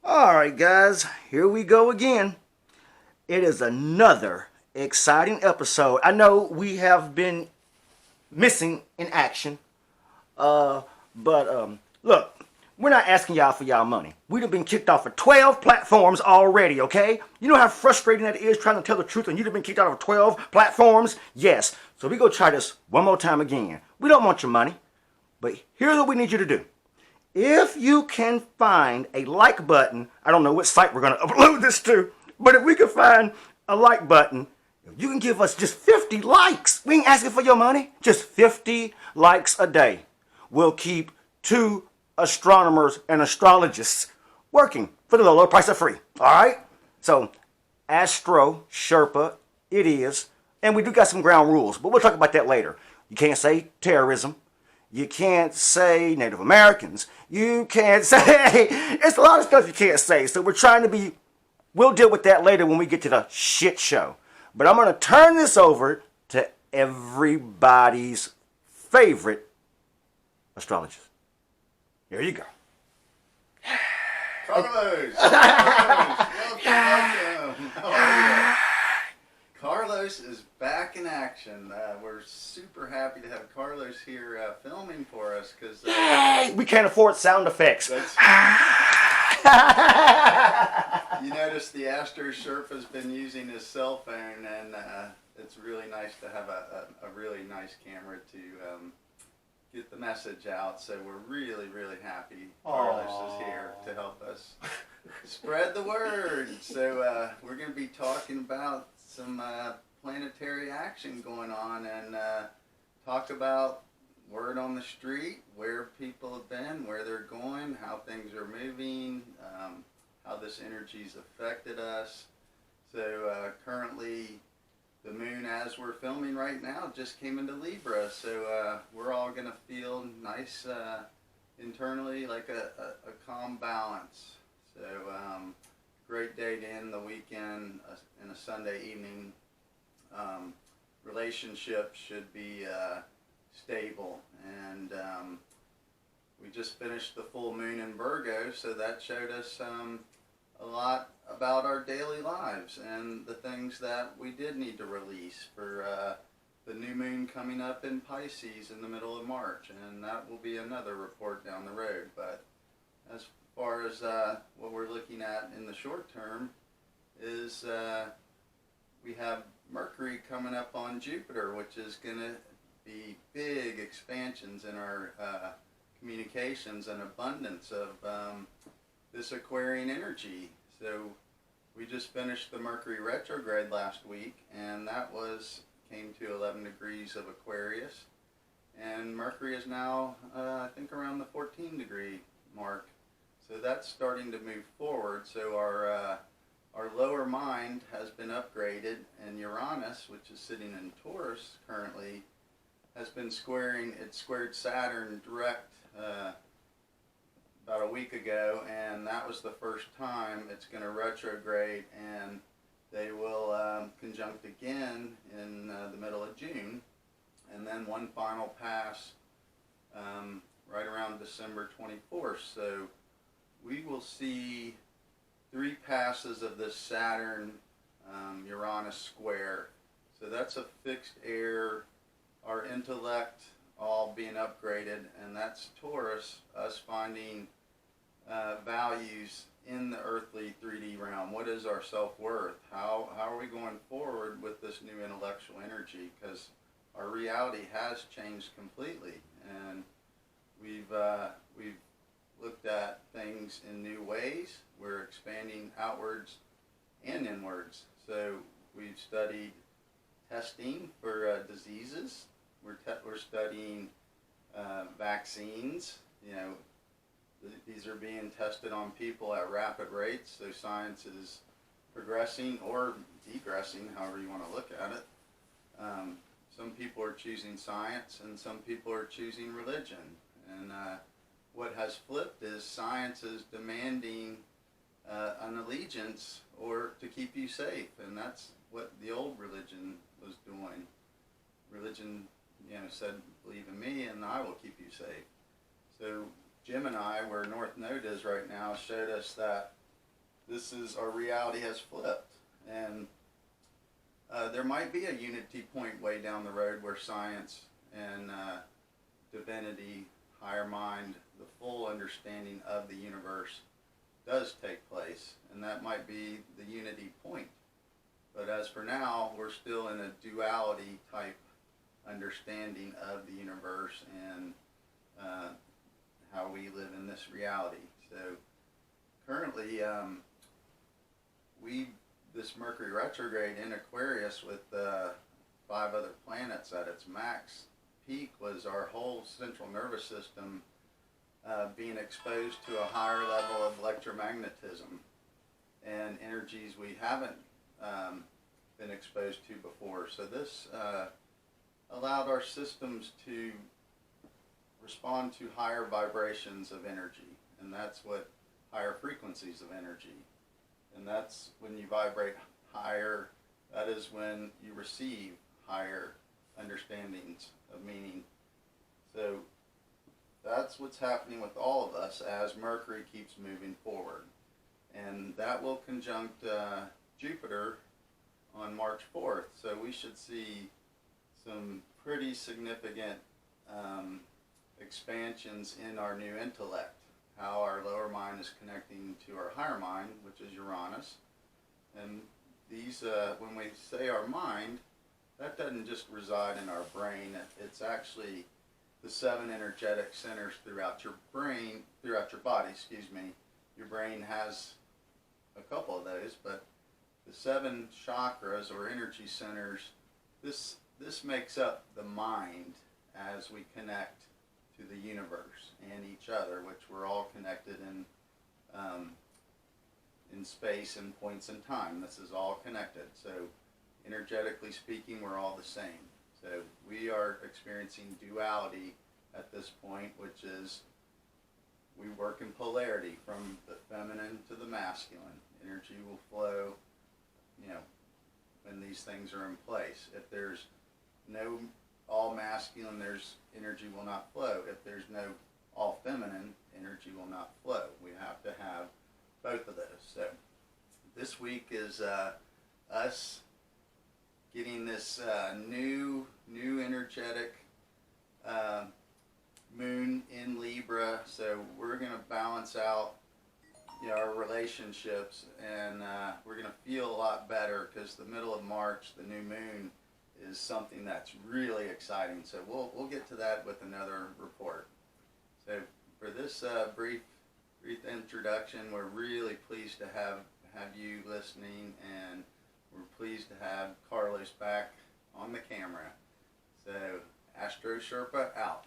Alright, guys, here we go again. It is another exciting episode. I know we have been missing in action, but look, we're not asking y'all for y'all money. We've been kicked off of 12 platforms already, okay? You know how frustrating that is trying to tell the truth and you've been kicked out of 12 platforms? Yes. So we go try this one more time again. We don't want your money, but here's what we need you to do. If you can find a like button, I don't know what site we're going to upload this to, but if we can find a like button, if you can give us just 50 likes, we ain't asking for your money, just 50 likes a day. We'll keep two astronomers and astrologists working for the low price of free. All right? So, Astro, Sherpa, it is. And we do got some ground rules, but we'll talk about that later. You can't say terrorism. You can't say Native Americans. You can't say, it's a lot of stuff you can't say. So we're trying to be, we'll deal with that later when we get to the shit show. But I'm going to turn this over to everybody's favorite astrologist. Here you go. Carlos! Welcome! How are you? Carlos is back in action. We're super happy to have Carlos here filming for us because We can't afford sound effects. you notice the Astro Sherpa's been using his cell phone, and it's really nice to have a really nice camera to get the message out. So we're really, really happy Carlos is here to help us spread the word. So we're going to be talking about some planetary action going on and talk about word on the street, where people have been, where they're going, how things are moving, how this energy's affected us. So currently the moon, as we're filming right now, just came into Libra, so we're all going to feel nice internally, like a calm balance. So great day to end the weekend and a Sunday evening. Relationships should be stable, and we just finished the full moon in Virgo, so that showed us a lot about our daily lives and the things that we did need to release for the new moon coming up in Pisces in the middle of March, and that will be another report down the road. But as far as what we're looking at in the short term is we have Mercury coming up on Jupiter, which is going to be big expansions in our communications and abundance of this Aquarian energy. So we just finished the Mercury retrograde last week, and that came to 11 degrees of Aquarius, and Mercury is now I think around the 14 degree mark. So that's starting to move forward. So our lower mind has been upgraded, and Uranus, which is sitting in Taurus currently, has been squared Saturn direct about a week ago, and that was the first time it's going to retrograde, and they will conjunct again in the middle of June, and then one final pass right around December 24th. So we will see 3 passes of this Saturn Uranus square. So that's a fixed air, our intellect all being upgraded, and that's Taurus, us finding values in the earthly 3D realm. What is our self-worth? How are we going forward with this new intellectual energy? Because our reality has changed completely, and we've looked at things in new ways. We're expanding outwards and inwards. So we've studied testing for diseases. We're studying vaccines. You know, these are being tested on people at rapid rates. So science is progressing or degressing, however you want to look at it. Some people are choosing science, and some people are choosing religion. And what has flipped is science is demanding an allegiance or to keep you safe, and that's what the old religion was doing. Religion, said, believe in me and I will keep you safe. So Gemini, where North Node is right now, showed us that this is our reality has flipped, and there might be a unity point way down the road where science and divinity, higher mind, the full understanding of the universe does take place, and that might be the unity point. But as for now, we're still in a duality type understanding of the universe and how we live in this reality. So currently, this Mercury retrograde in Aquarius with 5 other planets at its max peak was our whole central nervous system being exposed to a higher level of electromagnetism and energies we haven't been exposed to before. So this allowed our systems to respond to higher vibrations of energy, and that's what higher frequencies of energy. And that's when you vibrate higher, that is when you receive higher understandings of meaning. So that's what's happening with all of us as Mercury keeps moving forward. And that will conjunct Jupiter on March 4th. So we should see some pretty significant expansions in our new intellect, how our lower mind is connecting to our higher mind, which is Uranus. And these, when we say our mind, that doesn't just reside in our brain. It's actually the 7 energetic centers throughout your brain, throughout your body, excuse me. Your brain has a couple of those, but the 7 chakras or energy centers, this makes up the mind as we connect to the universe and each other, which we're all connected in space and points in time. This is all connected. So energetically speaking, we're all the same. So we are experiencing duality at this point, which is we work in polarity from the feminine to the masculine. Energy will flow, when these things are in place. If there's no all masculine, there's energy will not flow. If there's no all feminine, energy will not flow. We have to have both of those. So this week is us getting this new energetic moon in Libra. So we're going to balance out our relationships, and we're going to feel a lot better because the middle of March, the new moon, is something that's really exciting. So we'll get to that with another report. So for this brief introduction, we're really pleased to have you listening, and we're pleased to have Carlos back on the camera. So Astro Sherpa out.